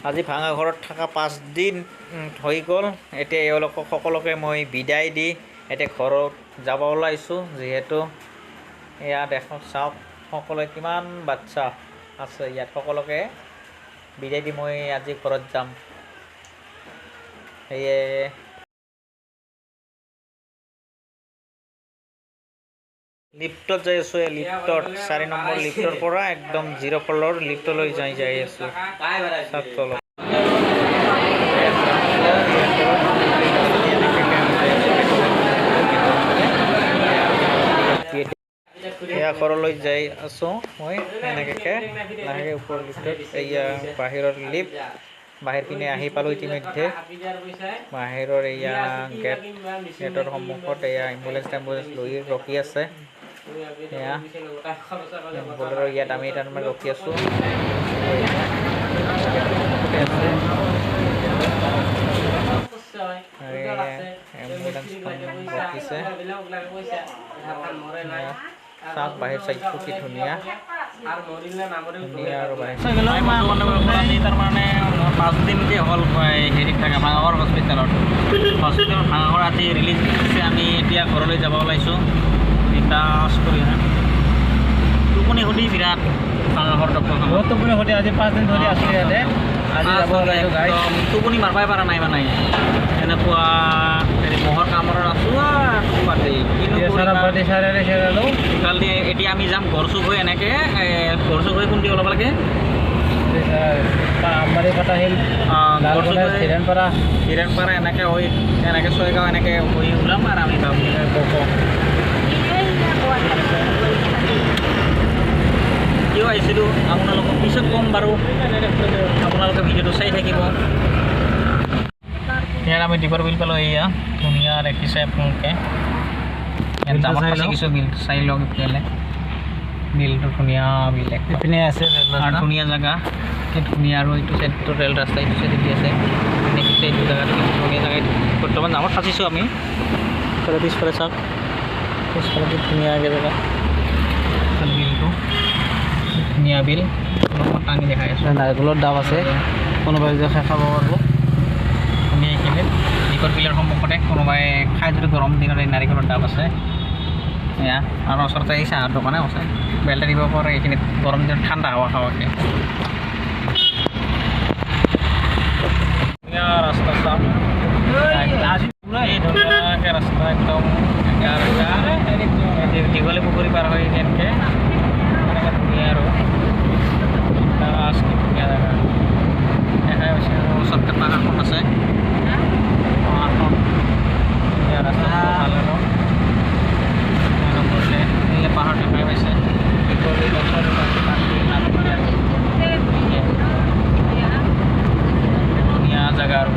আজি ভাঙা ঘৰত থকা 5 দিন হৈ গ'ল। এতিয়া এওঁলোকক সকলোকে মই বিদায় দি এতিয়া ঘৰত যাব ওলাইছোঁ। যিহেতু এয়া দেখক চাওক সকলোৱে কিমান বাচ্চা আছে ইয়াত, সকলোকে বিদায় দি মই আজি ঘৰত যাম। সেয়ে লিফ্টত যাই আছোঁ। লিফ্টত 4 নম্বৰ লিফ্টৰ পৰা একদম 0 ফ্ল'ৰ লিফ্টলৈ যাই আছোঁ। চাওক তলত এয়া ঘৰলৈ যাই আছোঁ মই এনেকৈ লাহেকৈ ওপৰৰ লিফ্টত। এয়া বাহিৰৰ লিফ্ট, বাহিৰ পিনে আহি পালোঁ ইতিমধ্যে। বাহিৰৰ এয়া গেটৰ সন্মুখত এয়া এম্বুলেঞ্চ লৈ ৰখি আছে। এয়া বলেৰ' ইয়াত আমি তাৰমানে ৰখি আছোঁ। এম্বুলেঞ্চখন ৰখিছে। চাওক বাহিৰ চাইডটো কি ধুনীয়া আৰু বাহিৰ তাৰমানে 5 দিনকৈ হ'ল হেৰিত থাকে ভাঙাঘৰ হস্পিটেলত। ভাঙাঘৰ আজি ৰিলিজ দিছে। আমি এতিয়া ঘৰলৈ যাব ওলাইছোঁ। ৰিচাৰ্জ কৰি টোপনি সুধি বিৰাট ভাঙাঘৰ ডক্টৰখন টোপনি সুধি আজি 5 দিন ধৰি আছোঁ ইয়াতে। আজি যাব ওলাইছোঁ একদম টোপনি মাৰিবই পৰা নাই মানে এনেকুৱা হেৰি মহৰ কামৰত আছোঁ আৰু এতিয়া আমি যাম গড়চুক হৈ এনেকৈ গড়চুক হৈ কোনটি ওলাব লাগে হিৰেণপাৰা এনেকৈ হৈ এনেকৈ ছয়গাঁও এনেকৈ হৈ ওলাম আৰু আমি যাম কিয় আহিছিলোঁ আপোনালোকক পিছত ক'ম বাৰু। আপোনালোকে ভিডিঅ'টো চাই থাকিব। ইয়াত আমি দীপৰ বিল পালোঁ। এয়া ধুনীয়া দেখিছে আপোনালোকে। ইয়াত জামত ফাঁচি কিছু বিল চাই লওক। এতিয়ালৈ বিলটো ধুনীয়া বিল এইপিনে আছে আৰু ধুনীয়া জেগা কি ধুনীয়া। আৰু এইটো চাইডটো ৰেল ৰাস্তা, এইটো চাইড দি আছে। এইটো জেগাটো ধুনীয়া জেগাত বৰ্তমান জামত ফাঁচিছোঁ আমি। পিছফালে চাওক, পিছফালে কি ধুনীয়াকৈ জেগা বিলটো ধুনীয়া বিল। টানি দেখাই আছোঁ। নাৰিকলৰ দাম আছে, কোনোবাই যে খাব পাৰিব। এইখিনি দীপৰ বিলৰ সন্মুখতে কোনোবাই খাই যদি গৰম দিনত এই নাৰিকলৰ দাম আছে। এয়া আৰু ওচৰতে এই চাহৰ দোকানে আছে, বেলটা দিব পাৰে এইখিনিত গৰম দিনত ঠাণ্ডা হাৱা খাৱাকৈ। ৰাস্তা চাম এই ধুনীয়াকৈ ৰাস্তা একদম দীঘলী পুখুৰী পাৰ হৈ এনেকৈ এনেকৈ ধুনীয়া আৰু ধুনীয়া জেগা দেখাই হৈছে। ওচৰতে পাহাৰখন আছে, পাহাৰখন ৰাস্তাটো ভাল হ'ব কৰিলে এই পাহাৰ দেখাই পাইছে। ধুনীয়া জেগা আৰু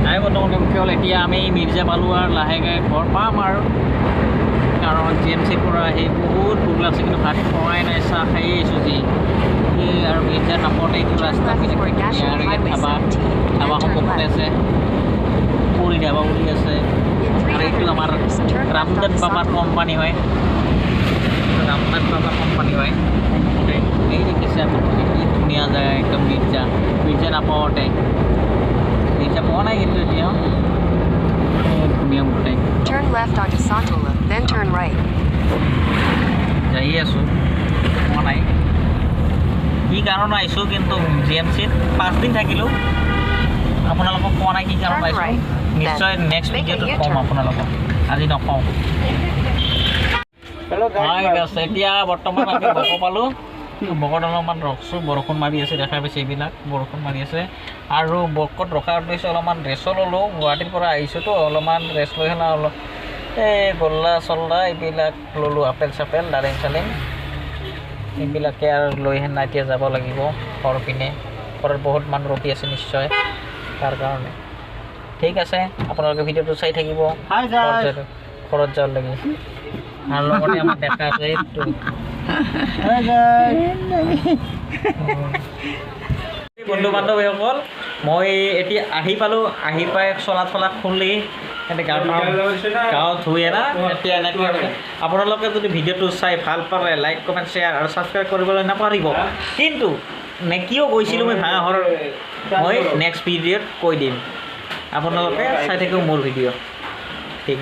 নাই বৰ্তমান কেৱল এতিয়া আমি মিৰ্জা পালোঁ আৰু লাহেকৈ ঘৰ পাম আৰু। কাৰণ GMCৰ পৰা আহি বহুত ভোক লাগছে, কিন্তু ভাত খোৱাই নাই, চাহ খাই আহিছোঁ যি আৰু মিৰ্জাৰ কাষত এইটো ৰাস্তা ধাবা সন্মুখতে আছে, পুৰি ধাবা বুলি আছে। আৰু এইটো আমাৰ ৰামদেৱ বাবাৰ কোম্পানী হয়, ৰামদেৱ বাবাৰ কোম্পানী হয়। এই দেখিছে আপোনালোকে কি ধুনীয়া জেগা একদম। মিৰ্জা নাপাওঁতে মিৰ্জা পোৱা নাই কিন্তু এতিয়াও ধুনীয়া গোটেই। যাই আছোঁ, পোৱা নাই কি কাৰণ আহিছোঁ, কিন্তু GMCত 5 দিন থাকিলোঁ। আপোনালোকক পোৱা নাই কি কাৰণ আহিছোঁ, নিশ্চয় নেক্সট ভিডিঅ'টোত ক'ম আপোনালোকক, আজি নকওঁ। এতিয়া বৰ্তমান আমি বক পালোঁ। বকত অলপমান ৰখছোঁ, বৰষুণ মাৰি আছে দেখাই পাইছে। এইবিলাক বৰষুণ মাৰি আছে আৰু বকত ৰখাৰ উদ্দেশ্যে অলপমান ৰেছো ল'লোঁ। গুৱাহাটীৰ পৰা আহিছোঁতো, অলপমান ৰেষ্ট লৈ হেলা অলপ এই গল্লা চল্লা এইবিলাক ল'লোঁ, আপেল চাপেল ডালিম চালিম এইবিলাকে আৰু লৈ হেনা এতিয়া যাব লাগিব ঘৰ পিনে। ঘৰত বহুত মানুহ ৰখি আছে নিশ্চয়, তাৰ কাৰণে। ঠিক আছে, আপোনালোকে ভিডিঅ'টো চাই থাকিব ঘৰত যোৱাৰ লাগি। আৰু লগতে আমাৰ দেখা আছে এইটো বন্ধু বান্ধৱীসকল, মই এতিয়া আহি পালোঁ। আহি পাই চলা খুলি গাঁৱত ধুই এতিয়া এনেকৈ আপোনালোকে যদি ভিডিঅ'টো চাই ভাল পালে লাইক কমেণ্ট শ্বেয়াৰ আৰু ছাবস্ক্ৰাইব কৰিবলৈ নাপাহৰিব। কিন্তু নে কিয় গৈছিলোঁ মই ভাঙাঘৰ মই নেক্সট ভিডিঅ'ত কৈ দিম আপোনালোকে চাই থাকিব মোৰ ভিডিঅ' ঠিক